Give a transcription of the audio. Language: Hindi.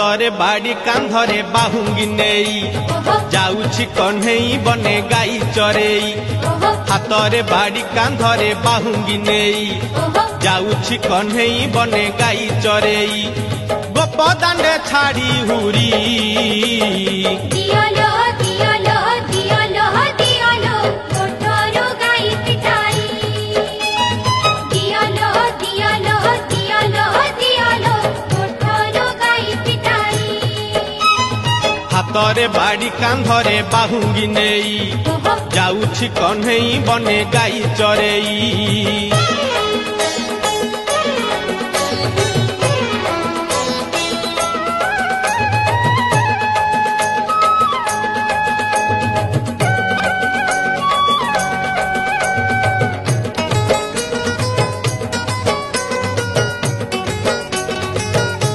हातरे बाड़ी कांधरे बाहुंगी नेई जाउछि कन्हई बने गाई चरेई हातरे बाड़ी कांधरे बाहुंगी नेई जाउछि कन्हई बने गाई चरेई गोपदांडे छाड़ी हुरी हातरे बाड़ी कांधरे बाहुंगी नेई जाउछि कन्हई बने गाई चरेई।